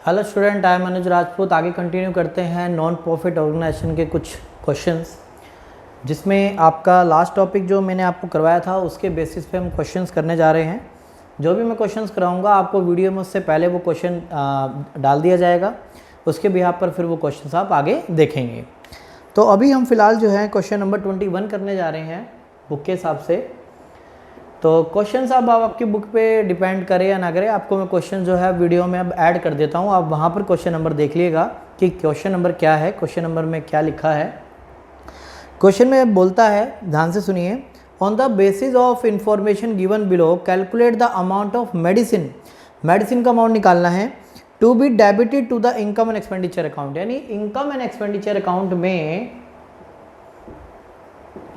Hello student, I am अनुज राजपूत। आगे continue करते हैं नॉन प्रॉफिट ऑर्गेनाइजेशन के कुछ क्वेश्चंस, जिसमें आपका लास्ट टॉपिक जो मैंने आपको करवाया था उसके बेसिस पे हम क्वेश्चंस करने जा रहे हैं। जो भी मैं क्वेश्चंस कराऊंगा आपको वीडियो में उससे पहले वो क्वेश्चन डाल दिया जाएगा, उसके बिहाफ पर फिर वो क्वेश्चंस आप आगे देखेंगे। तो अभी हम फिलहाल जो है क्वेश्चन नंबर 21 करने जा रहे हैं बुक के हिसाब से। तो क्वेश्चंस अब आप आपकी बुक पे डिपेंड करें या ना करें, आपको मैं क्वेश्चन जो है वीडियो में अब ऐड कर देता हूँ। आप वहाँ पर क्वेश्चन नंबर देख लीजिएगा कि क्वेश्चन नंबर क्या है, क्वेश्चन नंबर में क्या लिखा है। क्वेश्चन में बोलता है, ध्यान से सुनिए, on the basis of information given below calculate the amount of medicine. Medicine का अमाउंट निकालना है to be debited to the income and expenditure account. यानी इनकम एंड एक्सपेंडिचर अकाउंट में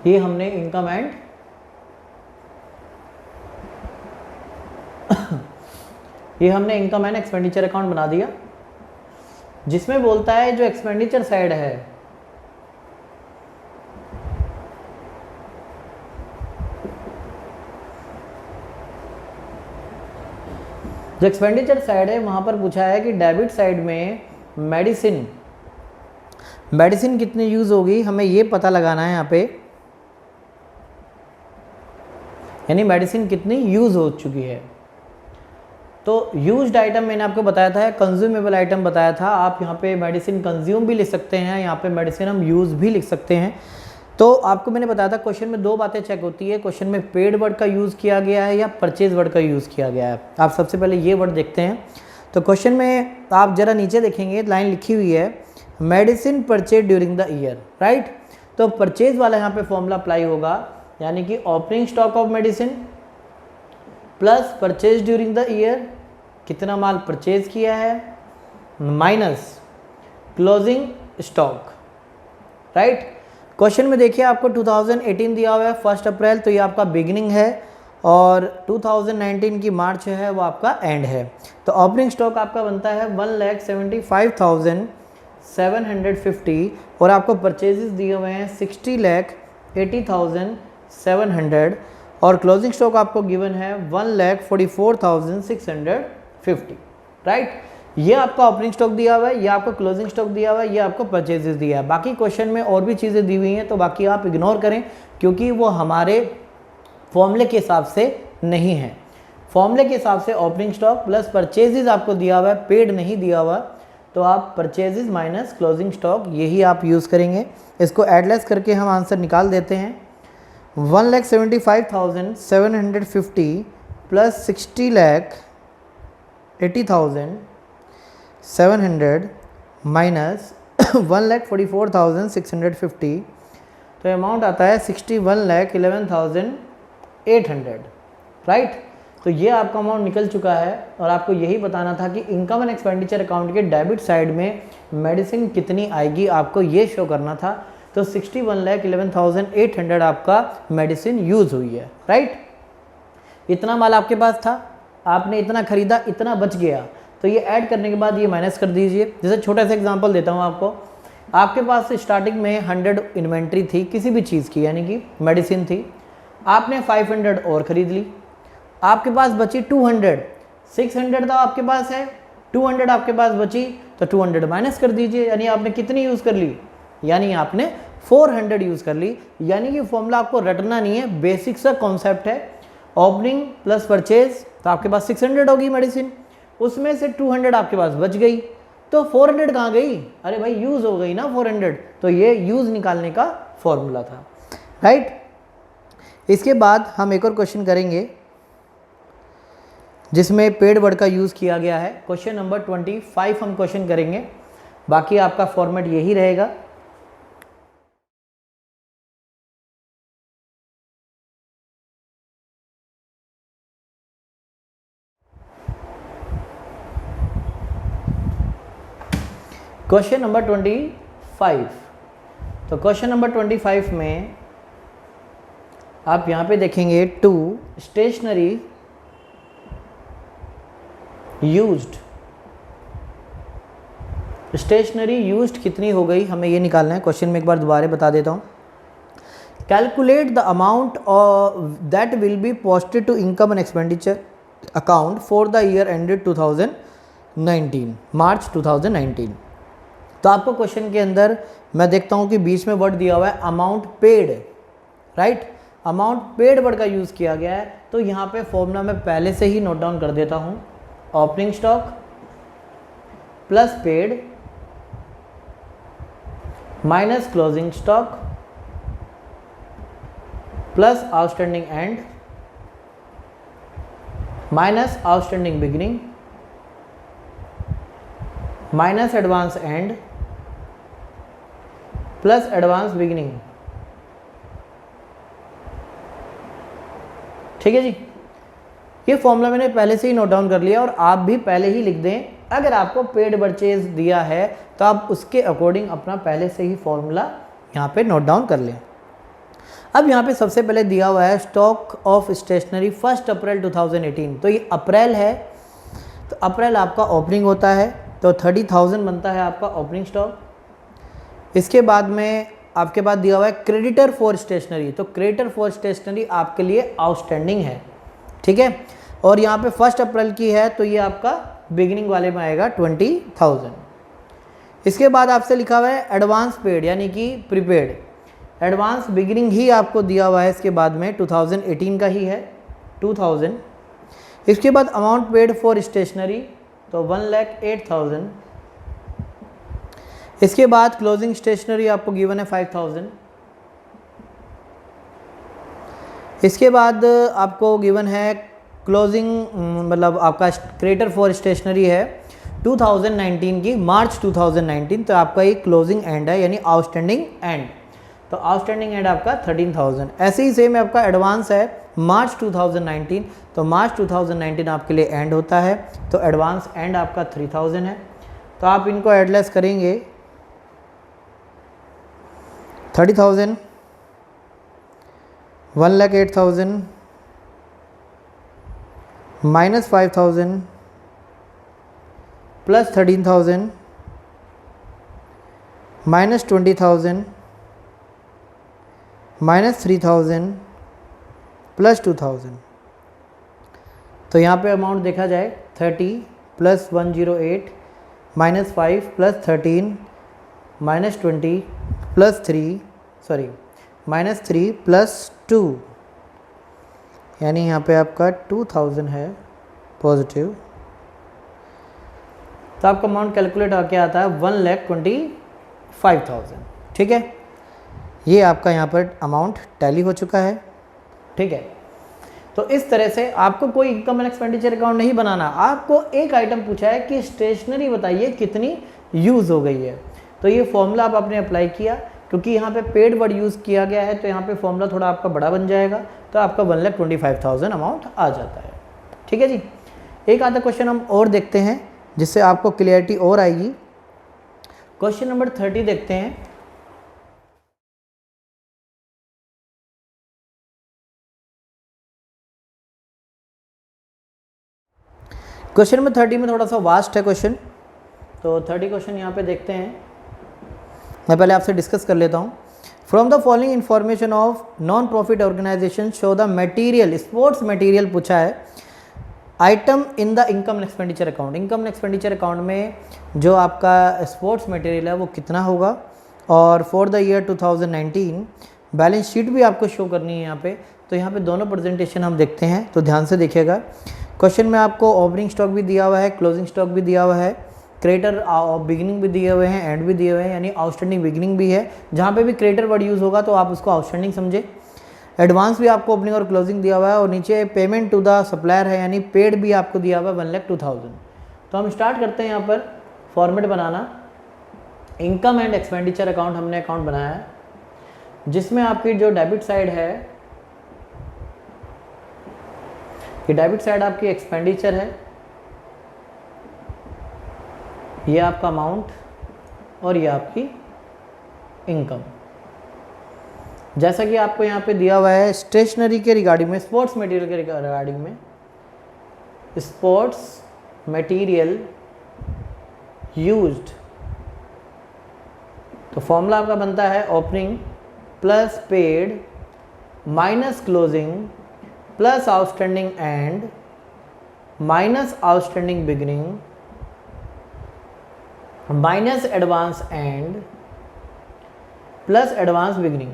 ये हमने इनकम एंड एक्सपेंडिचर अकाउंट बना दिया, जिसमें बोलता है जो एक्सपेंडिचर साइड है वहां पर पूछा है कि डेबिट साइड में मेडिसिन कितनी यूज होगी, हमें ये पता लगाना है यहाँ पे। यानी मेडिसिन कितनी यूज हो चुकी है। तो यूज्ड आइटम मैंने आपको बताया था, कंज्यूमेबल आइटम बताया था। आप यहाँ पे मेडिसिन कंज्यूम भी लिख सकते हैं, यहाँ पे मेडिसिन हम यूज़ भी लिख सकते हैं। तो आपको मैंने बताया था क्वेश्चन में दो बातें चेक होती है, क्वेश्चन में पेड वर्ड का यूज़ किया गया है या परचेज वर्ड का यूज़ किया गया है। आप सबसे पहले ये वर्ड देखते हैं। तो क्वेश्चन में आप ज़रा नीचे देखेंगे, लाइन लिखी हुई है medicine purchase during the year, right. तो परचेज वाला यहाँ पे फॉर्मूला अप्लाई होगा, यानी कि opening stock of medicine plus purchase during the year, कितना माल परचेज किया है, minus closing stock, right. Question में देखिए आपको 2018 दिया हुआ है 1 अप्रैल, तो ये आपका बिगिनिंग है, और 2019 की मार्च है वो आपका एंड है। तो ओपनिंग स्टॉक आपका बनता है 1,75,750 और आपको परचेजेस दिए हुए हैं 60,80,700 और क्लोजिंग स्टॉक आपको गिवन है 1,44,650, राइट। ये आपका ओपनिंग स्टॉक दिया हुआ है, ये आपको क्लोजिंग स्टॉक दिया हुआ है, ये आपको परचेजेस दिया है। बाकी क्वेश्चन में और भी चीज़ें दी हुई हैं, तो बाकी आप इग्नोर करें क्योंकि वो हमारे फॉर्मूले के हिसाब से नहीं है। फॉर्मूले के हिसाब से ओपनिंग स्टॉक प्लस परचेजेस आपको दिया हुआ है, पेड नहीं दिया हुआ, तो आप परचेजेस माइनस क्लोजिंग स्टॉक यही आप यूज़ करेंगे। इसको एडलेस करके हम आंसर निकाल देते हैं। 1,75,750 प्लस 60,80,700 माइनस 1,44,650, तो अमाउंट आता है 61,11,800, राइट। तो ये आपका अमाउंट निकल चुका है और आपको यही बताना था कि इनकम एंड एक्सपेंडिचर अकाउंट के डेबिट साइड में मेडिसिन कितनी आएगी, आपको ये शो करना था। तो 61,11,800 आपका मेडिसिन यूज़ हुई है, राइट। इतना माल आपके पास था, आपने इतना खरीदा, इतना बच गया, तो ये ऐड करने के बाद ये माइनस कर दीजिए। जैसे छोटा सा एग्जांपल देता हूँ आपको, आपके पास स्टार्टिंग में 100 इन्वेंट्री थी किसी भी चीज़ की, यानी कि मेडिसिन थी, आपने 500 और ख़रीद ली, आपके पास बची 200, 600 तो आपके पास है, 200 आपके पास बची, तो 200 माइनस कर दीजिए। यानी आपने कितनी यूज़ कर ली, यानी आपने 400 यूज़ कर ली। यानी कि फॉर्मूला आपको रटना नहीं है, बेसिक सा कॉन्सेप्ट है। ओपनिंग प्लस परचेज, तो आपके पास 600 होगी मेडिसिन, उसमें से 200 आपके पास बच गई, तो 400 कहाँ गई, अरे भाई यूज़ हो गई ना 400, तो ये यूज़ निकालने का फॉर्मूला था, राइट। इसके बाद हम एक और क्वेश्चन करेंगे जिसमें पेड वर्ड का यूज़ किया गया है। क्वेश्चन नंबर 25 हम क्वेश्चन करेंगे, बाकी आपका फॉर्मेट यही रहेगा। क्वेश्चन नंबर 25, तो क्वेश्चन नंबर 25 में आप यहाँ पे देखेंगे टू स्टेशनरी यूज्ड कितनी हो गई, हमें ये निकालना है। क्वेश्चन में एक बार दोबारा बता देता हूँ। Calculate the amount that will be posted to income and expenditure account for the year ended 2020। 2019, March 2019। तो आपको क्वेश्चन के अंदर मैं देखता हूँ कि बीच में वर्ड दिया हुआ है amount paid, right. Amount paid word का यूज़ किया गया है, तो यहाँ पे फॉर्मूला मैं पहले से ही नोट डाउन कर देता हूँ। Opening stock plus paid minus closing stock plus outstanding and minus outstanding beginning minus advance and plus advance beginning. ठीक है जी, ये फॉर्मूला मैंने पहले से ही नोट डाउन कर लिया और आप भी पहले ही लिख दें। अगर आपको पेड परचेज दिया है तो आप उसके अकॉर्डिंग अपना पहले से ही फॉर्मूला यहाँ पे नोट डाउन कर लें। अब यहाँ पे सबसे पहले दिया हुआ है स्टॉक ऑफ स्टेशनरी 1 अप्रैल 2018, तो ये अप्रैल है, तो अप्रैल आपका ओपनिंग होता है, तो 30,000 बनता है आपका ओपनिंग स्टॉक। इसके बाद में आपके पास दिया हुआ है क्रेडिटर फॉर स्टेशनरी, तो क्रेडिटर फॉर स्टेशनरी आपके लिए आउटस्टैंडिंग है, ठीक है। और यहाँ पे 1 अप्रैल की है, तो ये आपका बिगिनिंग वाले में आएगा 20,000। इसके बाद आपसे लिखा हुआ है एडवांस पेड यानी कि प्रीपेड, एडवांस बिगिनिंग ही आपको दिया हुआ है, इसके बाद में 2018 का ही है 2000। इसके बाद अमाउंट पेड फॉर स्टेशनरी तो 1,08,000। इसके बाद क्लोजिंग स्टेशनरी आपको गिवन है 5,000। इसके बाद आपको गिवन है क्लोजिंग, मतलब आपका क्रेडिटर फॉर स्टेशनरी है 2019 की, मार्च 2019, तो आपका ये क्लोजिंग एंड है यानी आउटस्टैंडिंग एंड, तो आउटस्टैंडिंग एंड आपका 13,000। ऐसे ही सेम आपका एडवांस है मार्च 2019, तो मार्च 2019 आपके लिए एंड होता है, तो एडवांस एंड आपका 3,000 है। तो आप इनको एडलेस करेंगे 30,000, 1,08,000 minus 5,000 plus 13,000 minus 20,000 minus 3,000 plus 2,000। तो यहाँ पे अमाउंट देखा जाए 30 plus 108 minus 5 plus 13 minus 20 plus 3 minus 3 plus 2, यानी यहाँ पे आपका 2,000 है पॉजिटिव। तो आपका अमाउंट कैलकुलेट आके आता है 1,25,000, ठीक है। ये आपका यहाँ पर अमाउंट टैली हो चुका है, ठीक है। तो इस तरह से आपको कोई इनकम एंड एक्सपेंडिचर अकाउंट नहीं बनाना, आपको एक आइटम पूछा है कि स्टेशनरी बताइए कितनी यूज़ हो गई है, तो ये फॉर्मूला आप आपने अप्लाई किया, क्योंकि यहाँ पे पेड वर्ड यूज़ किया गया है, तो यहाँ पे फॉर्मूला थोड़ा आपका बड़ा बन जाएगा, तो आपका 1,25,000 अमाउंट आ जाता है, ठीक है जी। एक आधा क्वेश्चन हम और देखते हैं जिससे आपको क्लियरिटी और आएगी। क्वेश्चन नंबर 30 देखते हैं। क्वेश्चन नंबर 30 में थोड़ा सा वास्ट है क्वेश्चन, तो 30 क्वेश्चन यहाँ पे देखते हैं। मैं पहले आपसे डिस्कस कर लेता हूँ। From the following information of non profit organization show the material, sports material पूछा है, item in the income and expenditure account. Income and expenditure account में जो आपका स्पोर्ट्स मटेरियल है वो कितना होगा, और for the year 2019 balance sheet भी आपको शो करनी है यहाँ पे। तो यहाँ पे दोनों प्रेजेंटेशन हम देखते हैं, तो ध्यान से देखिएगा। क्वेश्चन में आपको ओपनिंग स्टॉक भी दिया हुआ है, क्लोजिंग स्टॉक भी दिया हुआ है, क्रेडिटर बिगिनिंग भी दिए हुए हैं, एंड भी दिए हुए हैं, यानी आउटस्टैंडिंग बिगिनिंग भी है। जहाँ पे भी क्रेडिटर वर्ड यूज़ होगा तो आप उसको आउटस्टैंडिंग समझे। एडवांस भी आपको ओपनिंग और क्लोजिंग दिया हुआ है, और नीचे पेमेंट टू द सप्लायर है, यानी पेड भी आपको दिया हुआ है 1,02,000। तो हम स्टार्ट करते हैं यहाँ पर format banana. Income and expenditure account हमने अकाउंट बनाया है, जिसमें आपकी जो डेबिट साइड है, ये डेबिट साइड आपकी एक्सपेंडिचर है, ये आपका अमाउंट, और ये आपकी इनकम। जैसा कि आपको यहाँ पे दिया हुआ है स्टेशनरी के रिगार्डिंग में, स्पोर्ट्स मटेरियल के रिगार्डिंग में, स्पोर्ट्स मटेरियल यूज्ड, तो फॉर्मूला आपका बनता है opening plus paid minus closing plus outstanding and minus outstanding beginning minus advance and plus advance beginning.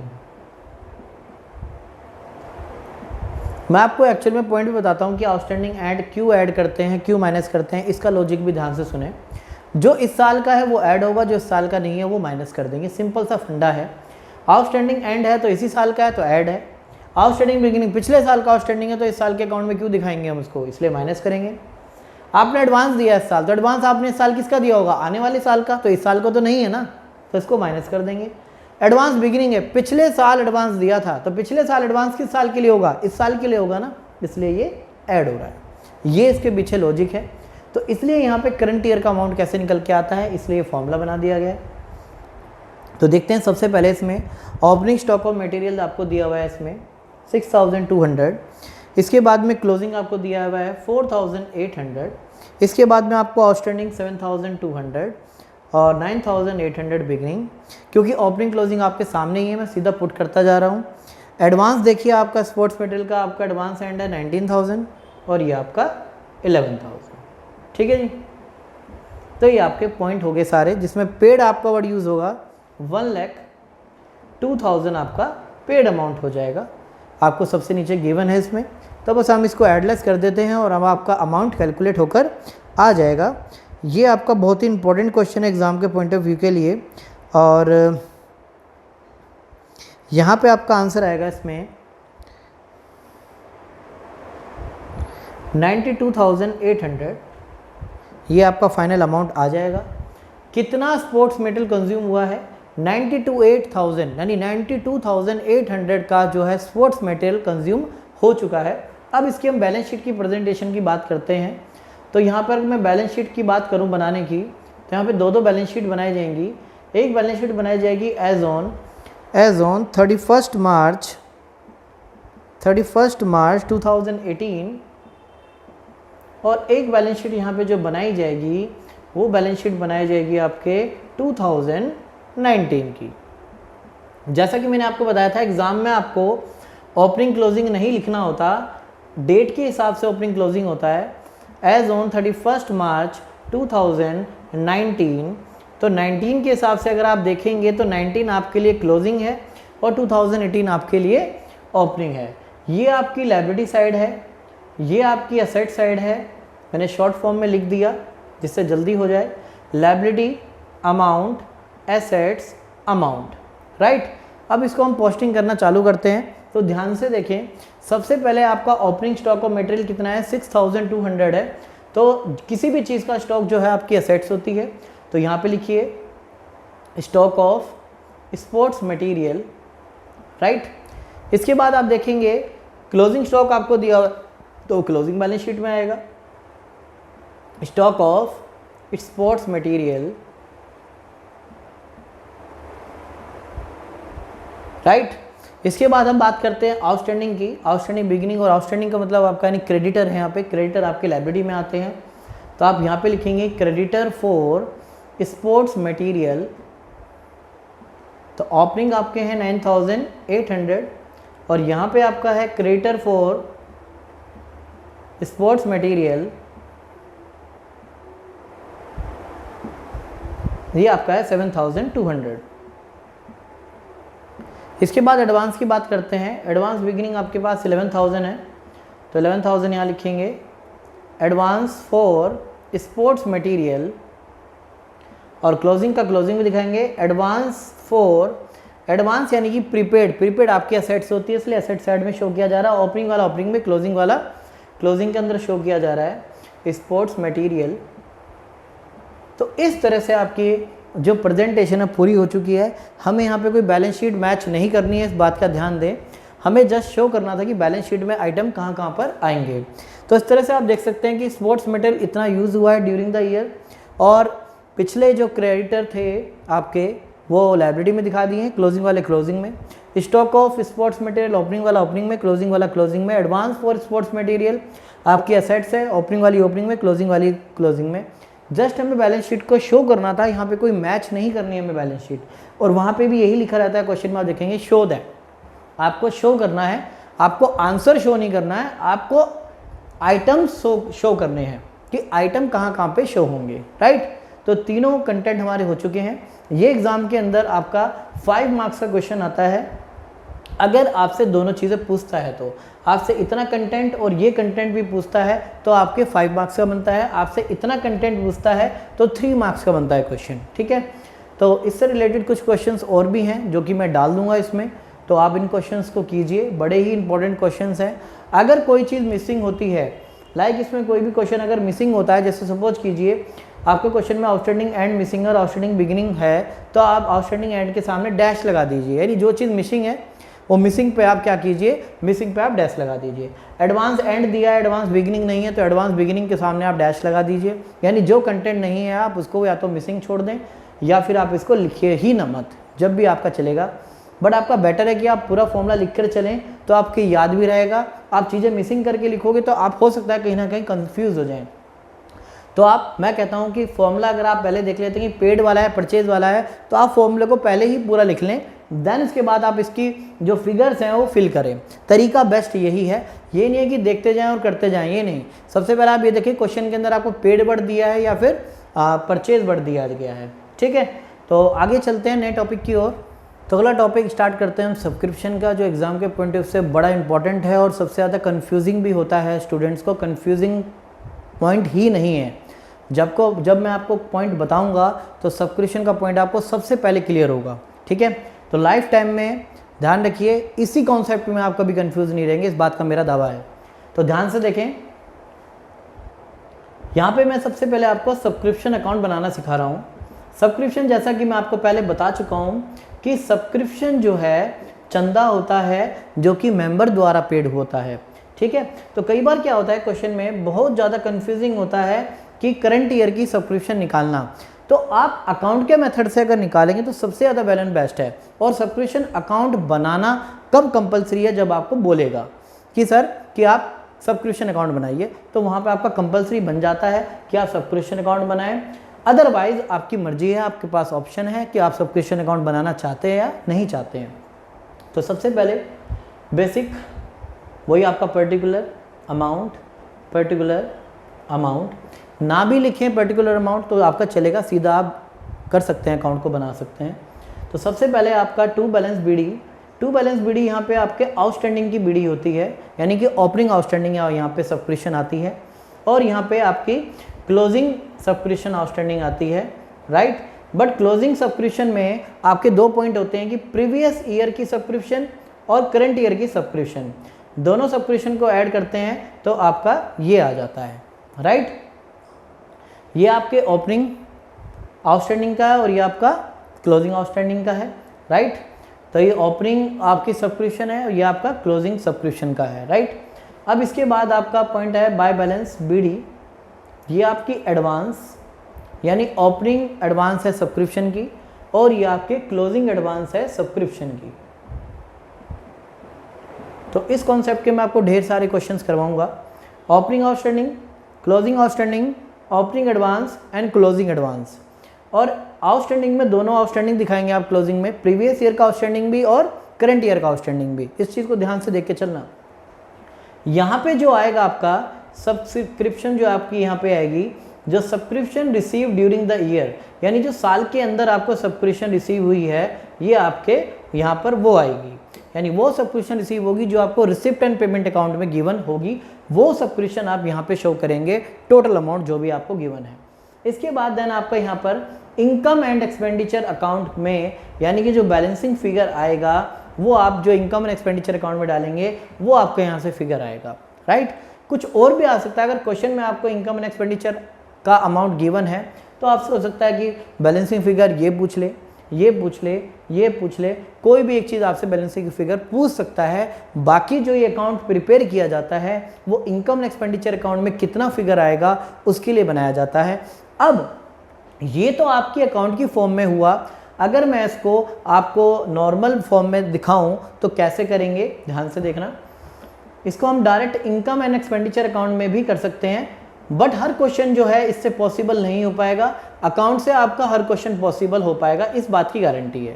मैं आपको एक्चुअल में पॉइंट भी बताता हूँ कि आउटस्टैंडिंग एंड क्यों ऐड करते हैं, क्यों माइनस करते हैं, इसका लॉजिक भी ध्यान से सुने। जो इस साल का है वो ऐड होगा, जो इस साल का नहीं है वो माइनस कर देंगे, सिंपल सा फंडा है। आउटस्टैंडिंग एंड है तो इसी साल का है तो ऐड है, आउटस्टैंडिंग बिगिनिंग पिछले साल का आउटस्टैंडिंग है तो इस साल के अकाउंट में क्यों दिखाएंगे हम उसको, इसलिए माइनस करेंगे। आपने एडवांस दिया इस साल, तो एडवांस आपने इस साल किसका दिया होगा, आने वाले साल का, तो इस साल को तो नहीं है ना, तो इसको माइनस कर देंगे। एडवांस बिगिनिंग है, पिछले साल एडवांस दिया था, तो पिछले साल एडवांस किस साल के लिए होगा, इस साल के लिए होगा ना, इसलिए ये ऐड हो रहा है। ये इसके पीछे लॉजिक है। तो इसलिए यहाँ पे करंट ईयर का अमाउंट कैसे निकल के आता है, इसलिए फॉर्मूला बना दिया गया है। तो देखते हैं सबसे पहले इसमें ओपनिंग स्टॉक ऑफ मटेरियल आपको दिया हुआ है इसमें 6200, इसके बाद में क्लोजिंग आपको दिया हुआ है 4800, इसके बाद में आपको आउटस्टैंडिंग 7200 और 9800 बिगनिंग। क्योंकि ओपनिंग क्लोजिंग आपके सामने ही है, मैं सीधा पुट करता जा रहा हूँ। एडवांस देखिए आपका स्पोर्ट्स मटेरियल का आपका एडवांस एंड है 19000 और ये आपका 11000, ठीक है जी। तो ये आपके पॉइंट हो गए सारे, जिसमें पेड आपका वर्ड यूज़ होगा 1,02,000 आपका पेड अमाउंट हो जाएगा, आपको सबसे नीचे गिवन है इसमें। तो बस हम इसको एडलेस कर देते हैं और अब आपका अमाउंट कैलकुलेट होकर आ जाएगा। ये आपका बहुत ही इंपॉर्टेंट क्वेश्चन है एग्ज़ाम के पॉइंट ऑफ व्यू के लिए, और यहाँ पे आपका आंसर आएगा इसमें 92,800, ये आपका फाइनल अमाउंट आ जाएगा। कितना स्पोर्ट्स मेटल कंज्यूम हुआ है, 92,800 यानी 92,800 का जो है स्पोर्ट्स मटेरियल कंज्यूम हो चुका है। अब इसकी हम बैलेंस शीट की प्रेजेंटेशन की बात करते हैं। तो यहाँ पर मैं बैलेंस शीट की बात करूँ बनाने की, तो यहाँ पे दो बैलेंस शीट बनाई जाएंगी। एक बैलेंस शीट बनाई जाएगी एज ऑन 31 मार्च 2018, और एक बैलेंस शीट यहाँ पे जो बनाई जाएगी वो बैलेंस शीट बनाई जाएगी आपके 2019 की। जैसा कि मैंने आपको बताया था एग्ज़ाम में आपको ओपनिंग क्लोजिंग नहीं लिखना होता, डेट के हिसाब से ओपनिंग क्लोजिंग होता है। एज ऑन 31 मार्च 2019, तो 19 के हिसाब से अगर आप देखेंगे तो 19 आपके लिए क्लोजिंग है और 2018 आपके लिए ओपनिंग है। ये आपकी लायबिलिटी साइड है, ये आपकी एसेट साइड है। मैंने शॉर्ट फॉर्म में लिख दिया जिससे जल्दी हो जाए, liability amount assets amount, right. अब इसको हम पोस्टिंग करना चालू करते हैं। तो ध्यान से देखें, सबसे पहले आपका ओपनिंग स्टॉक ऑफ मटेरियल कितना है, 6200 है। तो किसी भी चीज़ का स्टॉक जो है आपकी एसेट्स होती है, तो यहाँ पे लिखिए stock of sports material, right. इसके बाद आप देखेंगे क्लोजिंग स्टॉक आपको दिया हुआ तो क्लोजिंग बैलेंस शीट में आएगा stock of sports material, right. इसके बाद हम बात करते हैं आउटस्टैंडिंग की। आउटस्टैंडिंग बिगिनिंग और आउटस्टैंडिंग का मतलब आपका यानी क्रेडिटर है, यहाँ पे क्रेडिटर आपके लायबिलिटी में आते हैं। तो आप यहाँ पे लिखेंगे क्रेडिटर फॉर स्पोर्ट्स मटेरियल। तो ओपनिंग आपके हैं 9800 और यहाँ पे आपका है क्रेडिटर फॉर स्पोर्ट्स मटेरियल, ये आपका है 7200। इसके बाद एडवांस की बात करते हैं। एडवांस बिगिनिंग आपके पास 11,000 है, तो 11,000 यहाँ लिखेंगे। एडवांस फॉर स्पोर्ट्स मटेरियल और क्लोजिंग का क्लोजिंग भी दिखाएंगे। एडवांस फॉर, एडवांस यानी कि प्रीपेड, प्रीपेड आपकी एसेट्स होती है इसलिए एसेट साइड में शो किया जा रहा है, ओपनिंग वाला ओपनिंग में, क्लोजिंग वाला क्लोजिंग के अंदर शो किया जा रहा है स्पोर्ट्स मटेरियल। तो इस तरह से आपकी जो प्रेजेंटेशन है पूरी हो चुकी है। हमें यहाँ पे कोई बैलेंस शीट मैच नहीं करनी है, इस बात का ध्यान दें। हमें जस्ट शो करना था कि बैलेंस शीट में आइटम कहाँ कहाँ पर आएंगे। तो इस तरह से आप देख सकते हैं कि स्पोर्ट्स मटेरियल इतना यूज़ हुआ है ड्यूरिंग द ईयर, और पिछले जो क्रेडिटर थे आपके वो लायबिलिटी में दिखा दिए हैं, क्लोजिंग वाले क्लोजिंग में। Stock of sports material opening वाला ओपनिंग में, क्लोजिंग वाला क्लोजिंग में। एडवांस फॉर स्पोर्ट्स मटेरियल आपकी एसेट्स है, ओपनिंग वाली ओपनिंग में, क्लोजिंग वाली क्लोजिंग में। जस्ट हमें बैलेंस शीट को शो करना था, यहाँ पे कोई मैच नहीं करनी है हमें बैलेंस शीट। और वहाँ पे भी यही लिखा रहता है क्वेश्चन में, आप देखेंगे शो दैट, आपको शो करना है, आपको आंसर शो नहीं करना है, आपको आइटम शो करने हैं कि आइटम कहाँ कहाँ पे शो होंगे, राइट। तो तीनों कंटेंट हमारे हो चुके हैं। ये एग्ज़ाम के अंदर आपका 5 मार्क्स का क्वेश्चन आता है। अगर आपसे दोनों चीज़ें पूछता है तो आपसे इतना कंटेंट और ये कंटेंट भी पूछता है तो आपके 5 मार्क्स का बनता है। आपसे इतना कंटेंट पूछता है तो 3 मार्क्स का बनता है क्वेश्चन, ठीक है। तो इससे रिलेटेड कुछ क्वेश्चंस और भी हैं जो कि मैं डाल दूंगा इसमें, तो आप इन क्वेश्चंस को कीजिए, बड़े ही इंपॉर्टेंट क्वेश्चंस हैं। अगर कोई चीज़ मिसिंग होती है, लाइक इसमें कोई भी क्वेश्चन अगर मिसिंग होता है, जैसे सपोज कीजिए आपके क्वेश्चन में आउटस्टैंडिंग एंड मिसिंग और आउटस्टैंडिंग बिगिनिंग है, तो आप आउटस्टैंडिंग एंड के सामने डैश लगा दीजिए, यानी जो चीज़ मिसिंग है वो मिसिंग पे आप क्या कीजिए, मिसिंग पे आप डैश लगा दीजिए। एडवांस एंड दिया है, एडवांस बिगिनिंग नहीं है, तो एडवांस बिगिनिंग के सामने आप डैश लगा दीजिए। यानी जो कंटेंट नहीं है आप उसको या तो मिसिंग छोड़ दें या फिर आप इसको लिखिए ही ना मत, जब भी आपका चलेगा। बट आपका बेटर है कि आप पूरा फॉर्मूला लिख कर चलें, तो आपकी याद भी रहेगा। आप चीज़ें मिसिंग करके लिखोगे तो आप हो सकता है कहीं ना कहीं कंफ्यूज हो जाएं। तो मैं कहता हूं कि फॉर्मूला अगर आप पहले देख लेते हैं कि पेड वाला है, परचेज वाला है, तो आप फॉर्मूले को पहले ही पूरा लिख लें, देन इसके बाद आप इसकी जो फिगर्स हैं वो फिल करें। तरीका बेस्ट यही है, ये नहीं है कि देखते जाएं और करते जाएं, ये नहीं। सबसे पहले आप ये देखिए क्वेश्चन के अंदर आपको पेड वर्ड दिया है या फिर परचेज वर्ड दिया गया है, ठीक है। तो आगे चलते हैं नए टॉपिक की ओर। तो अगला टॉपिक स्टार्ट करते हैं हम सब्सक्रिप्शन का, जो एग्ज़ाम के पॉइंट ऑफ व्यू से बड़ा इंपॉर्टेंट है और सबसे ज़्यादा कन्फ्यूजिंग भी होता है स्टूडेंट्स को। कन्फ्यूजिंग पॉइंट ही नहीं है, जब मैं आपको पॉइंट बताऊंगा तो सब्सक्रिप्शन का पॉइंट आपको सबसे पहले क्लियर होगा, ठीक है। तो लाइफ टाइम में ध्यान रखिए, इसी कॉन्सेप्ट में आप कभी कंफ्यूज नहीं रहेंगे, इस बात का मेरा दावा है। तो ध्यान से देखें, यहाँ पे मैं सबसे पहले आपको सब्सक्रिप्शन अकाउंट बनाना सिखा रहा हूँ। सब्सक्रिप्शन, जैसा कि मैं आपको पहले बता चुका हूँ कि सब्सक्रिप्शन जो है चंदा होता है जो कि मेंबर द्वारा पेड होता है, ठीक है। तो कई बार क्या होता है क्वेश्चन में बहुत ज़्यादा कंफ्यूजिंग होता है कि करंट ईयर की सब्सक्रिप्शन निकालना, तो आप अकाउंट के मेथड से अगर निकालेंगे तो सबसे ज़्यादा वेल एंड बेस्ट है। और सब्सक्रिप्शन अकाउंट बनाना कब कंपलसरी है, जब आपको बोलेगा कि सर कि आप सब्सक्रिप्शन अकाउंट बनाइए, तो वहाँ पे आपका कंपलसरी बन जाता है कि आप सब्सक्रिप्शन अकाउंट बनाएं। अदरवाइज आपकी मर्जी है, आपके पास ऑप्शन है कि आप सब्सक्रिप्शन अकाउंट बनाना चाहते हैं या नहीं चाहते हैं। तो सबसे पहले बेसिक वही आपका पर्टिकुलर अमाउंट ना भी लिखें पर्टिकुलर अमाउंट तो आपका चलेगा, सीधा आप कर सकते हैं, अकाउंट को बना सकते हैं। तो सबसे पहले आपका टू बैलेंस बीडी यहाँ पे आपके आउटस्टैंडिंग की बीडी होती है, यानी कि ओपनिंग आउटस्टैंडिंग यहाँ पे सब्सक्रिप्शन आती है, और यहाँ पे आपकी क्लोजिंग सब्सक्रिप्शन आउटस्टैंडिंग आती है, राइट। बट क्लोजिंग सब्सक्रिप्शन में आपके 2 पॉइंट होते हैं कि प्रीवियस ईयर की सब्सक्रिप्शन और करंट ईयर की सब्सक्रिप्शन, दोनों सब्सक्रिप्शन को ऐड करते हैं तो आपका ये आ जाता है, राइट। ये आपके ओपनिंग आउटस्टैंडिंग का है और ये आपका क्लोजिंग आउटस्टैंडिंग का है, राइट। तो ये ओपनिंग आपकी सब्सक्रिप्शन है और ये आपका क्लोजिंग सब्सक्रिप्शन का है, राइट। अब इसके बाद आपका पॉइंट है बाय बैलेंस बीडी, ये आपकी एडवांस यानी ओपनिंग एडवांस है सब्सक्रिप्शन की, और ये आपके क्लोजिंग एडवांस है सब्सक्रिप्शन की। तो इस कॉन्सेप्ट के मैं आपको ढेर सारे क्वेश्चंस करवाऊंगा, opening outstanding, closing outstanding, opening advance and closing advance. और आउटस्टैंडिंग में दोनों आउटस्टैंडिंग दिखाएंगे आप क्लोजिंग में, प्रीवियस ईयर का आउटस्टैंडिंग भी और करंट ईयर का आउटस्टैंडिंग भी। इस चीज़ को ध्यान से देख के चलना। यहाँ पे जो आएगा आपका सब्सक्रिप्शन, जो आपकी यहाँ पे आएगी, जो subscription receive during the year, यानी जो साल के अंदर आपको सब्सक्रिप्शन रिसीव हुई है, ये आपके यहाँ पर वो आएगी, यानी वो सब्सक्रिप्शन रिसीव होगी जो आपको रिसिप्ट एंड पेमेंट अकाउंट में गिवन होगी, वो सब्सक्रिप्शन आप यहाँ पे शो करेंगे, टोटल अमाउंट जो भी आपको गिवन है। इसके बाद देन आपका यहाँ पर इनकम एंड एक्सपेंडिचर अकाउंट में, यानी कि जो बैलेंसिंग फिगर आएगा वो आप जो इनकम एंड एक्सपेंडिचर अकाउंट में डालेंगे वो आपको यहाँ से फिगर आएगा, राइट। कुछ और भी आ सकता है, अगर क्वेश्चन में आपको इनकम एंड एक्सपेंडिचर का अमाउंट गिवन है तो आपसे हो सकता है कि बैलेंसिंग फिगर ये पूछ ले, ये पूछ ले, ये पूछ ले, कोई भी एक चीज़ आपसे बैलेंसिंग फिगर पूछ सकता है। बाकी जो ये अकाउंट प्रिपेयर किया जाता है वो इनकम एंड एक्सपेंडिचर अकाउंट में कितना फिगर आएगा उसके लिए बनाया जाता है। अब ये तो आपकी अकाउंट की फॉर्म में हुआ, अगर मैं इसको आपको नॉर्मल फॉर्म में दिखाऊं तो कैसे करेंगे, ध्यान से देखना। इसको हम direct income and expenditure account में भी कर सकते हैं, बट हर क्वेश्चन जो है इससे पॉसिबल नहीं हो पाएगा। अकाउंट से आपका हर क्वेश्चन पॉसिबल हो पाएगा, इस बात की गारंटी है,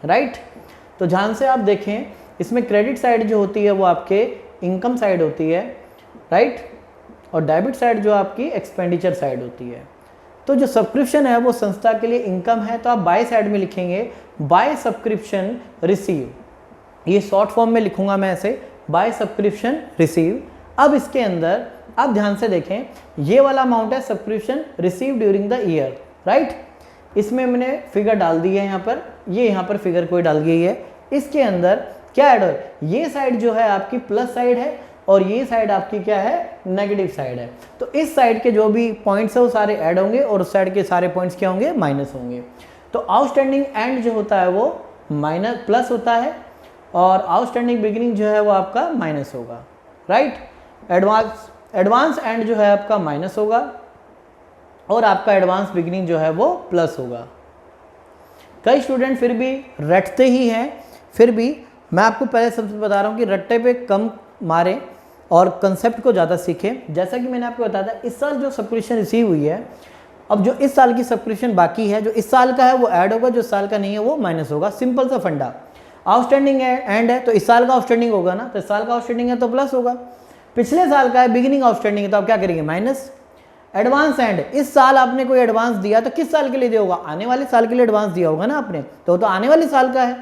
राइट। तो ध्यान से आप देखें, इसमें क्रेडिट साइड जो होती है वो आपके इनकम साइड होती है, राइट, और डेबिट साइड जो आपकी एक्सपेंडिचर साइड होती है। तो जो सब्सक्रिप्शन है वो संस्था के लिए इनकम है, तो आप बाय साइड में लिखेंगे बाय सब्सक्रिप्शन रिसीव, ये शॉर्ट फॉर्म में लिखूंगा मैं ऐसे, बाय सब्सक्रिप्शन रिसीव। अब इसके अंदर आप ध्यान से देखें, ये वाला अमाउंट है subscription receive during the year, right. इसमें मैंने फिगर डाल दी है यहाँ पर, ये यहाँ पर फिगर कोई डाल गई है। इसके अंदर क्या ऐड हो, ये साइड जो है आपकी प्लस साइड है और ये साइड आपकी क्या है, नेगेटिव साइड है। तो इस साइड के जो भी पॉइंट्स है वो सारे ऐड होंगे और उस साइड के सारे पॉइंट्स क्या होंगे, माइनस होंगे। तो आउटस्टैंडिंग एंड जो होता है वो माइनस प्लस होता है और आउटस्टैंडिंग बिगिनिंग जो है वो आपका माइनस होगा, राइट। एडवांस एंड जो है आपका माइनस होगा और आपका एडवांस बिगिनिंग जो है वो प्लस होगा। कई स्टूडेंट फिर भी रटते ही हैं, फिर भी मैं आपको पहले सबसे बता रहा हूँ कि रट्टे पे कम मारें और कंसेप्ट को ज़्यादा सीखें। जैसा कि मैंने आपको बताया था, इस साल जो सब्सक्रिप्शन रिसीव हुई है, अब जो इस साल की सब्सक्रिप्शन बाकी है, जो इस साल का है वो ऐड होगा, जो साल का नहीं है वो माइनस होगा। सिंपल सा फंडा। आउटस्टैंडिंग है एंड है तो इस साल का आउटस्टैंडिंग होगा ना, तो इस साल का आउटस्टैंडिंग है तो प्लस होगा। पिछले साल का है बिगिनिंग आउटस्टैंडिंग है तो आप क्या करेंगे, माइनस। एडवांस एंड, इस साल आपने कोई एडवांस दिया तो किस साल के लिए दिया होगा, आने वाले साल के लिए एडवांस दिया होगा ना आपने, तो आने वाले साल का है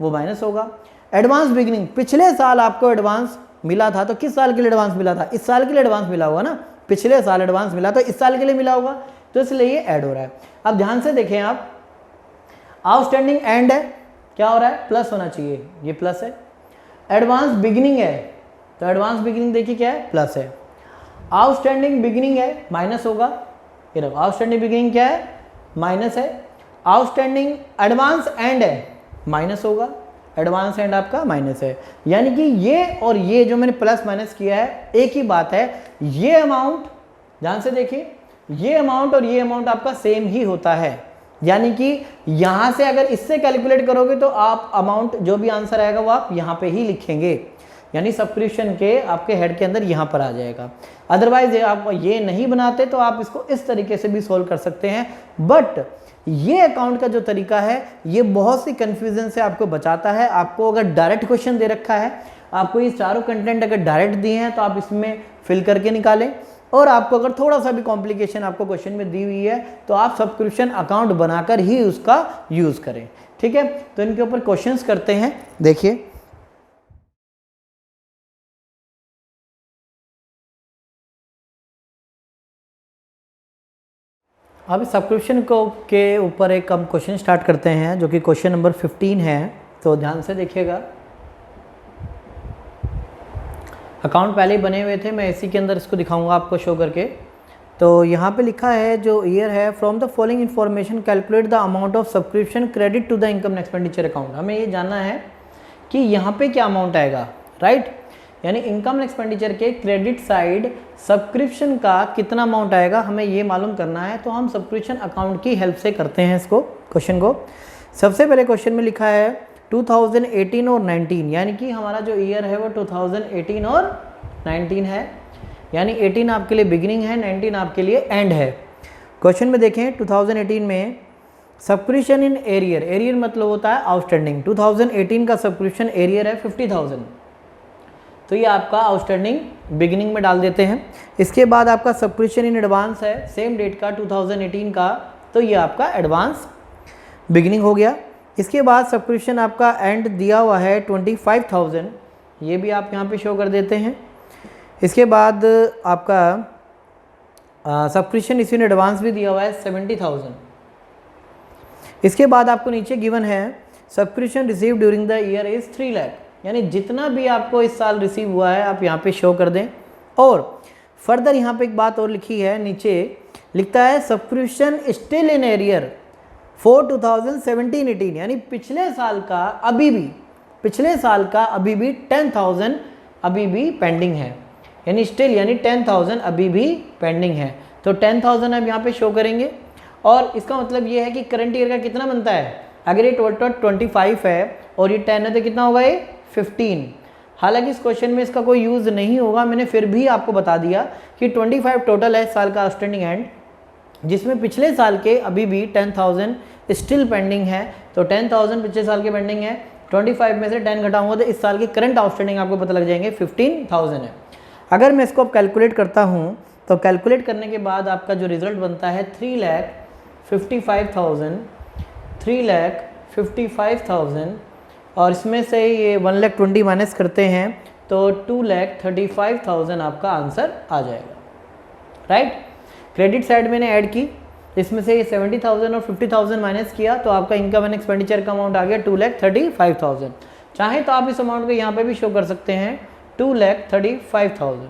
वो माइनस होगा। एडवांस बिगिनिंग, पिछले साल आपको एडवांस मिला था तो किस साल के लिए एडवांस मिला था, इस साल के लिए एडवांस मिला होगा ना, पिछले साल एडवांस मिला तो इस साल के लिए मिला होगा, तो इसलिए ये ऐड हो रहा है। अब ध्यान से देखें आप, आउटस्टैंडिंग एंड है, क्या हो रहा है, प्लस होना चाहिए, ये प्लस है। एडवांस बिगिनिंग है तो एडवांस बिगिनिंग देखिए क्या है, प्लस है। आउटस्टैंडिंग बिगिनिंग है, माइनस होगा, ये देखो आउटस्टैंडिंग बिगिनिंग क्या है, माइनस है। आउटस्टैंडिंग एडवांस एंड है, माइनस होगा, एडवांस एंड आपका माइनस है। यानी कि ये और ये जो मैंने प्लस माइनस किया है एक ही बात है। ये अमाउंट ध्यान से देखिए, ये अमाउंट और ये अमाउंट आपका सेम ही होता है। यानी कि यहां से अगर इससे कैलकुलेट करोगे तो आप अमाउंट जो भी आंसर आएगा वो आप यहां पे ही लिखेंगे, यानी सब्सक्रिप्शन के आपके हेड के अंदर यहां पर आ जाएगा। अदरवाइज आप ये नहीं बनाते तो आप इसको इस तरीके से भी सोल्व कर सकते हैं। बट ये अकाउंट का जो तरीका है ये बहुत सी कंफ्यूजन से आपको बचाता है। आपको अगर डायरेक्ट क्वेश्चन दे रखा है, आपको ये चारों कंटेंट अगर डायरेक्ट दिए हैं तो आप इसमें फिल करके निकालें, और आपको अगर थोड़ा सा भी कॉम्प्लिकेशन आपको क्वेश्चन में दी हुई है तो आप सब्सक्रिप्शन अकाउंट बनाकर ही उसका यूज करें, ठीक है। तो इनके ऊपर क्वेश्चंस करते हैं, देखिए। अब सब्सक्रिप्शन को के ऊपर एक हम क्वेश्चन स्टार्ट करते हैं जो कि क्वेश्चन नंबर 15 है। तो ध्यान से देखिएगा, अकाउंट पहले ही बने हुए थे, मैं इसी के अंदर इसको दिखाऊंगा आपको शो करके। तो यहाँ पे लिखा है जो ईयर है, from the following information calculate the amount of subscription credit to the income expenditure account. हमें ये जानना है कि यहाँ पे क्या अमाउंट आएगा, राइट। यानी इनकम एक्सपेंडिचर के क्रेडिट साइड सब्सक्रिप्शन का कितना अमाउंट आएगा, हमें ये मालूम करना है। तो हम सब्सक्रिप्शन अकाउंट की हेल्प से करते हैं इसको, क्वेश्चन को। सबसे पहले क्वेश्चन में लिखा है 2018 और 19, यानी कि हमारा जो ईयर है वो 2018 और 19 है। यानी 18 आपके लिए बिगिनिंग है, 19 आपके लिए एंड है। क्वेश्चन में देखें 2018 में सब्सक्रिप्शन इन एरियर, एरियर मतलब होता है आउटस्टैंडिंग। 2018 का सब्सक्रिप्शन एरियर है 50,000, तो ये आपका आउटस्टैंडिंग बिगिनिंग में डाल देते हैं। इसके बाद आपका सब्सक्रिप्शन इन एडवांस है सेम डेट का 2018 का, तो ये आपका एडवांस बिगिनिंग हो गया। इसके बाद सब्सक्रिप्शन आपका एंड दिया हुआ है 25,000, ये भी आप यहाँ पे शो कर देते हैं। इसके बाद आपका सब्सक्रिप्शन इसी ने एडवांस भी दिया हुआ है 70,000। इसके बाद आपको नीचे गिवन है subscription receive during the year is 3 lakh, यानी जितना भी आपको इस साल रिसीव हुआ है आप यहाँ पे शो कर दें। और फर्दर यहाँ पे एक बात और लिखी है, नीचे लिखता है subscription still in arrear for 2017-18, यानी पिछले साल का अभी भी 10,000 अभी भी पेंडिंग है, यानी स्टिल यानी 10,000 अभी भी पेंडिंग है। तो 10,000 अब यहाँ पे शो करेंगे। और इसका मतलब ये है कि करंट ईयर का कितना बनता है, अगर ये टोटल 25 है और ये 10 है तो कितना होगा, ये 15। हालांकि इस क्वेश्चन में इसका कोई यूज़ नहीं होगा, मैंने फिर भी आपको बता दिया कि 25 टोटल है साल का आउटस्टैंडिंग एंड, जिसमें पिछले साल के अभी भी 10,000 स्टिल पेंडिंग है। तो 10,000 पिछले साल के पेंडिंग है, 25 में से 10 घटाऊंगा तो इस साल की करंट आउटस्टैंडिंग आपको पता लग जाएंगे 15,000 है। अगर मैं इसको अब कैलकुलेट करता हूँ तो कैलकुलेट करने के बाद आपका जो रिज़ल्ट बनता है 3,55,000 और इसमें से ये 1,20,000 माइनस करते हैं तो 2,35,000 आपका आंसर आ जाएगा, राइट। क्रेडिट साइड मैंने ऐड की, इसमें से ये 70,000 और 50,000 माइनस किया तो आपका इनकम एंड एक्सपेंडिचर का अमाउंट आ गया 2,35,000। चाहे तो आप इस अमाउंट को यहाँ पे भी शो कर सकते हैं 2,35,000,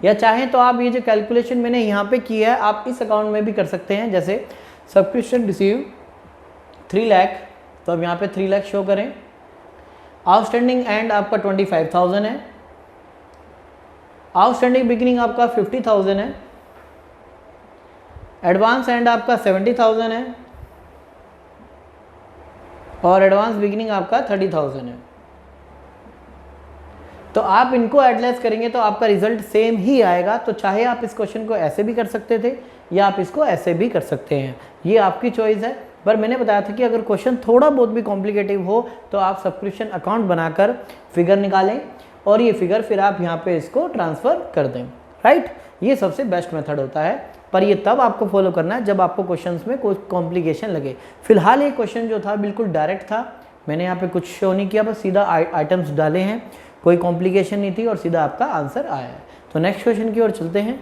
या चाहें तो आप ये जो कैलकुलेशन मैंने यहाँ पे किया है आप इस अकाउंट में भी कर सकते हैं। जैसे सब्सक्रिप्शन रिसीव 3 लाख, तो अब यहाँ पे 3 लाख शो करें। आउटस्टैंडिंग एंड आपका 25,000 है, आउटस्टैंडिंग बिगिनिंग आपका 50,000 है, एडवांस एंड आपका 70,000 है और एडवांस बिगिनिंग आपका 30,000 है। तो आप इनको एडलेस करेंगे तो आपका रिजल्ट सेम ही आएगा। तो चाहे आप इस क्वेश्चन को ऐसे भी कर सकते थे या आप इसको ऐसे भी कर सकते हैं, ये आपकी चॉइस है। पर मैंने बताया था कि अगर क्वेश्चन थोड़ा बहुत भी कॉम्प्लिकेटिव हो तो आप सब्सक्रिप्शन अकाउंट बनाकर फिगर निकालें और ये फिगर फिर आप यहाँ पे इसको ट्रांसफ़र कर दें, राइट। ये सबसे बेस्ट मेथड होता है, पर ये तब आपको फॉलो करना है जब आपको क्वेश्चंस में कोई कॉम्प्लिकेशन लगे। फिलहाल ये क्वेश्चन जो था बिल्कुल डायरेक्ट था, मैंने यहाँ पे कुछ शो नहीं किया, बस सीधा आइटम्स डाले हैं, कोई कॉम्प्लिकेशन नहीं थी और सीधा आपका आंसर आया है। तो नेक्स्ट क्वेश्चन की ओर चलते हैं।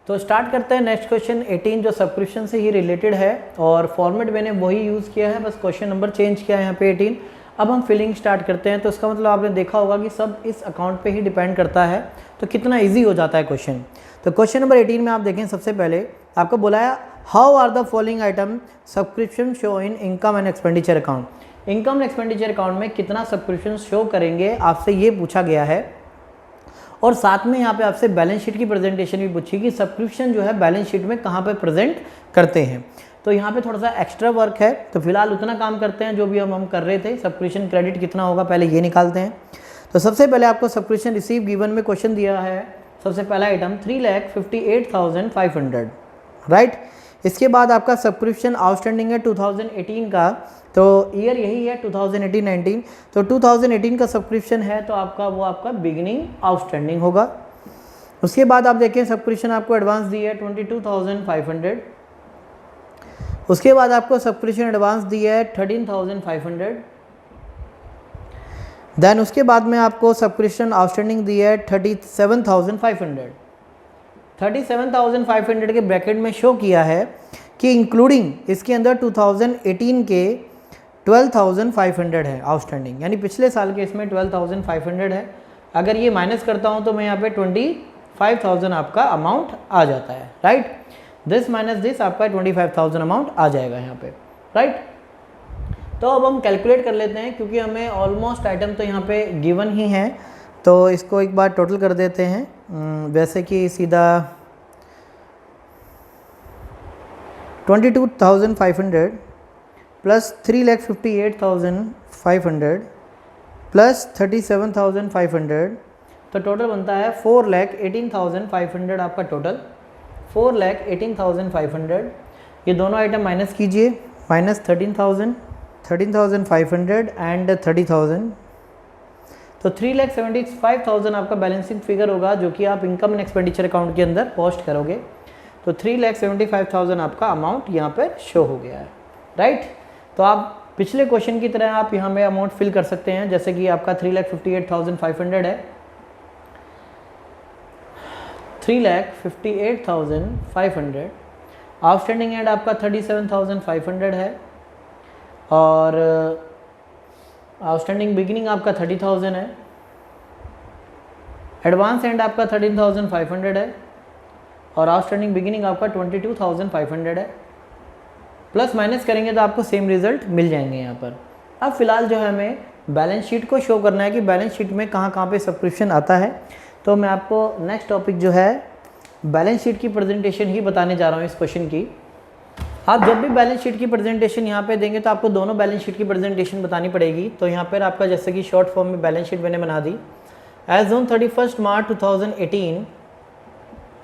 तो स्टार्ट करते हैं नेक्स्ट क्वेश्चन 18 जो सब्सक्रिप्शन से ही रिलेटेड है और फॉर्मेट मैंने वही यूज़ किया है, बस क्वेश्चन नंबर चेंज किया है यहाँ पे 18। अब हम फिलिंग स्टार्ट करते हैं। तो इसका मतलब आपने देखा होगा कि सब इस अकाउंट पे ही डिपेंड करता है, तो कितना इजी हो जाता है क्वेश्चन। तो क्वेश्चन नंबर 18 में आप देखें, सबसे पहले आपको बोला है how are the following item subscription show in income and expenditure account. Income and expenditure account में कितना सब्सक्रिप्शन शो करेंगे आपसे ये पूछा गया है और साथ में यहाँ पे आपसे बैलेंस शीट की प्रेजेंटेशन भी पूछी कि सब्सक्रिप्शन जो है बैलेंस शीट में कहाँ पे प्रेजेंट करते हैं। तो यहाँ पे थोड़ा सा एक्स्ट्रा वर्क है, तो फिलहाल उतना काम करते हैं जो भी हम कर रहे थे। सब्सक्रिप्शन क्रेडिट कितना होगा पहले ये निकालते हैं। तो सबसे पहले आपको सब्सक्रिप्शन रिसीव गिवन में क्वेश्चन दिया है, सबसे पहला आइटम 3,58,500, राइट। इसके बाद आपका सब्सक्रिप्शन आउटस्टैंडिंग है 2018 का, तो ईयर यही है 2018-19, तो 2018 का सब्सक्रिप्शन है तो आपका वो आपका बिगिनिंग आउटस्टैंडिंग होगा। उसके बाद आप देखें सब्सक्रिप्शन आपको एडवांस दी है 22,500, उसके बाद आपको सब्सक्रिप्शन एडवांस दी है 13,500, देन उसके बाद में आपको सब्सक्रिप्शन आउटस्टैंडिंग दी है 37,500। 37,500 के ब्रैकेट में शो किया है कि इंक्लूडिंग इसके अंदर 2018 के 12,500 है आउटस्टैंडिंग, यानी पिछले साल के इसमें 12,500 है। अगर ये माइनस करता हूँ तो मैं यहाँ पे 25,000 आपका अमाउंट आ जाता है, राइट। दिस माइनस दिस आपका 25,000 अमाउंट आ जाएगा यहाँ पे, राइट। तो अब हम कैलकुलेट कर लेते हैं क्योंकि हमें ऑलमोस्ट आइटम तो यहाँ पे गिवन ही है, तो इसको एक बार टोटल कर देते हैं। वैसे कि सीधा 22,500 प्लस 3,58,500 प्लस 37,500, तो टोटल बनता है 4,18,500 आपका टोटल, 4,18,500। ये दोनों आइटम माइनस कीजिए, माइनस 13,500 एंड 30,000, तो 3,75,000 आपका बैलेंसिंग फिगर होगा जो कि आप इनकम एंड एक्सपेंडिचर अकाउंट के अंदर पोस्ट करोगे। तो 3,75,000 आपका अमाउंट यहाँ पर शो हो गया है, राइट। तो आप पिछले क्वेश्चन की तरह आप यहाँ में अमाउंट फिल कर सकते हैं, जैसे कि आपका 3,58,500 है, 3,58,500, आउटस्टैंडिंग एंड आपका 37,500 है और आउटस्टैंडिंग बिगिनिंग आपका 30,000 है, एडवांस एंड आपका 13,500 है और आउटस्टैंडिंग बिगिनिंग आपका 22,500 है। प्लस माइनस करेंगे तो आपको सेम रिजल्ट मिल जाएंगे यहाँ पर। अब फिलहाल जो है हमें बैलेंस शीट को शो करना है कि बैलेंस शीट में कहाँ पे सब्सक्रिप्शन आता है। तो मैं आपको नेक्स्ट टॉपिक जो है बैलेंस शीट की प्रेजेंटेशन ही बताने जा रहा हूँ इस क्वेश्चन की। आप जब भी बैलेंस शीट की प्रेजेंटेशन यहाँ पे देंगे तो आपको दोनों बैलेंस शीट की प्रेजेंटेशन बतानी पड़ेगी। तो यहाँ पर आपका जैसे कि शॉर्ट फॉर्म में बैलेंस शीट मैंने बना दी। एज ऑन 31 मार्च 2018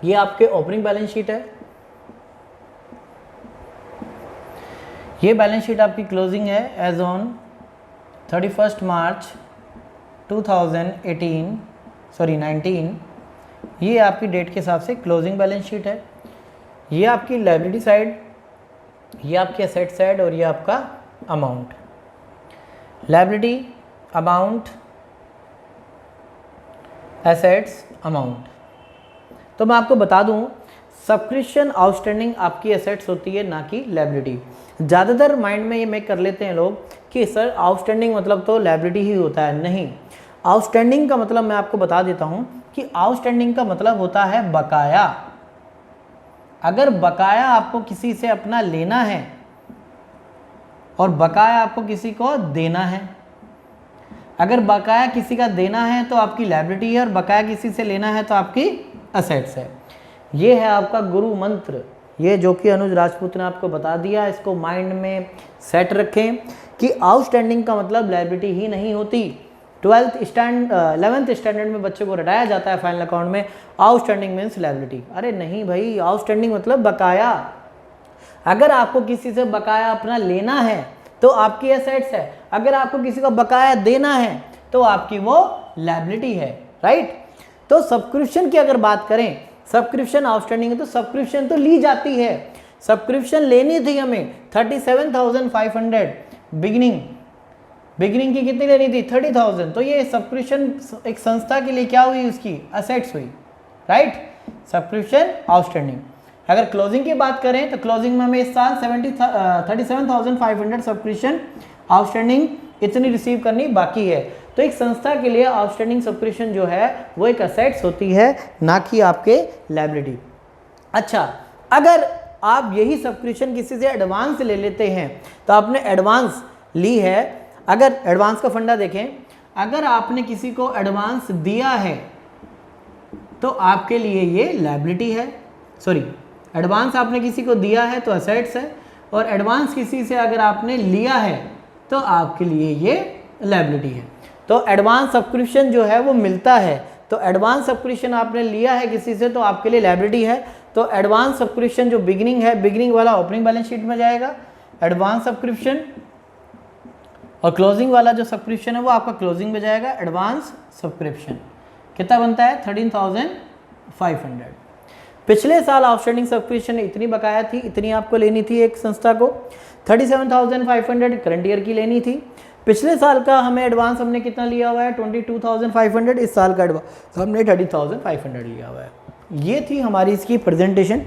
ये आपके ओपनिंग बैलेंस शीट है, ये बैलेंस शीट आपकी क्लोजिंग है एज ऑन 31 मार्च 19, ये आपकी डेट के हिसाब से क्लोजिंग बैलेंस शीट है। ये आपकी लायबिलिटी साइड, ये आपकी एसेट साइड और ये आपका amount. Liability, amount, assets, amount. तो मैं आपको बता दूं, सब्सक्रिप्शन आउटस्टैंडिंग आपकी एसेट्स होती है, ना कि लायबिलिटी। ज़्यादातर माइंड में ये मेक कर लेते हैं लोग कि सर आउटस्टैंडिंग मतलब तो लायबिलिटी ही होता है। नहीं, आउटस्टैंडिंग का मतलब मैं आपको बता देता हूँ कि आउटस्टैंडिंग का मतलब होता है बकाया। अगर बकाया आपको किसी से अपना लेना है और बकाया आपको किसी को देना है, अगर बकाया किसी का देना है तो आपकी लायबिलिटी है और बकाया किसी से लेना है तो आपकी असेट्स है। ये है आपका गुरु मंत्र, ये जो कि अनुज राजपूत ने आपको बता दिया। इसको माइंड में सेट रखें कि आउटस्टैंडिंग का मतलब लायबिलिटी ही नहीं होती। 11th स्टैंडर्ड में बच्चे को रटाया जाता है फाइनल अकाउंट में, आउटस्टैंडिंग मीन्स लायबिलिटी। अरे नहीं भाई, आउटस्टैंडिंग मतलब बकाया। अगर आपको किसी से बकाया अपना लेना है तो आपकी एसेट्स है, अगर आपको किसी को बकाया देना है तो आपकी वो लायबिलिटी है, राइट। तो सब्सक्रिप्शन की अगर बात करें, सब्सक्रिप्शन आउटस्टैंडिंग है तो सब्सक्रिप्शन तो ली जाती है। सब्सक्रिप्शन लेनी थी हमें 37,500, बिगिनिंग की कितनी लेनी थी 30,000। तो ये सब्सक्रिप्शन एक संस्था के लिए क्या हुई, उसकी असेट्स हुई, राइट। Subscription outstanding. अगर क्लोजिंग की बात करें तो क्लोजिंग में हमें इस साल 37,500 सब्सक्रिप्शन आउटस्टैंडिंग इतनी रिसीव करनी बाकी है। तो एक संस्था के लिए आउटस्टैंडिंग सब्सक्रिप्शन जो है वो एक असेट्स होती है, ना कि आपके लायबिलिटी। अच्छा, अगर आप यही सब्सक्रिप्शन किसी से एडवांस ले लेते हैं तो आपने एडवांस ली है, अगर एडवांस का फंडा देखें, अगर आपने किसी को एडवांस दिया है तो आपके लिए ये लायबिलिटी है, सॉरी एडवांस आपने किसी को दिया है तो असेट्स है, और एडवांस किसी से अगर आपने लिया है तो आपके लिए ये लायबिलिटी है। तो एडवांस सब्सक्रिप्शन जो है वो मिलता है, तो एडवांस सब्सक्रिप्शन आपने लिया है किसी से तो आपके लिए लायबिलिटी है। तो एडवांस सब्सक्रिप्शन जो बिगिनिंग है, बिगिनिंग वाला ओपनिंग बैलेंस शीट में जाएगा एडवांस सब्सक्रिप्शन, और क्लोजिंग वाला जो सब्सक्रिप्शन है वो आपका क्लोजिंग में जाएगा एडवांस सब्सक्रिप्शन। कितना बनता है 13,500। पिछले साल आउटस्टैंडिंग सब्सक्रिप्शन इतनी बकाया थी, इतनी आपको लेनी थी एक संस्था को, 37,500 करंट ईयर की लेनी थी। पिछले साल का हमें एडवांस हमने कितना लिया हुआ है 22,500, इस साल का एडवांस हमने 30,500 लिया हुआ है। ये थी हमारी इसकी प्रेजेंटेशन,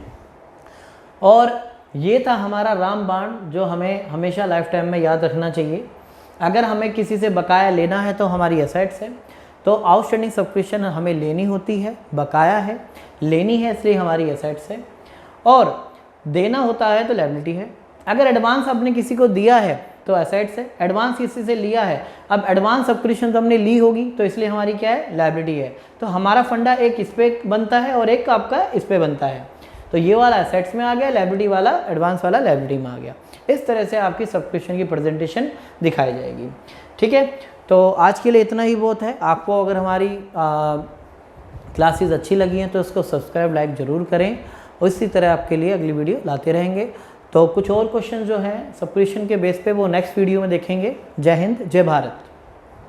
और ये था हमारा रामबाण जो हमें हमेशा लाइफ टाइम में याद रखना चाहिए। अगर हमें किसी से बकाया लेना है तो हमारी एसेट्स है, तो आउटस्टैंडिंग सब्सक्रिप्शन हमें लेनी होती है, बकाया है, लेनी है इसलिए हमारी एसेट्स है, और देना होता है तो लायबिलिटी है। अगर एडवांस आपने किसी को दिया है तो एसेट्स है, एडवांस किसी से लिया है, अब एडवांस सब्सक्रिप्शन तो हमने ली होगी तो इसलिए हमारी क्या है लायबिलिटी है। तो हमारा फंडा एक इस पे बनता है और एक आपका इस पे बनता है, तो ये वाला एसेट्स में आ गया, लायबिलिटी वाला एडवांस वाला लायबिलिटी में आ गया। इस तरह से आपकी सब्सक्रिप्शन की प्रेजेंटेशन दिखाई जाएगी, ठीक है। तो आज के लिए इतना ही बहुत है। आपको अगर हमारी क्लासेस अच्छी लगी हैं तो उसको सब्सक्राइब लाइक ज़रूर करें, और इसी तरह आपके लिए अगली वीडियो लाते रहेंगे। तो कुछ और क्वेश्चन जो हैं सब्सक्रिप्शन के बेस पे वो नेक्स्ट वीडियो में देखेंगे। जय हिंद, जय भारत।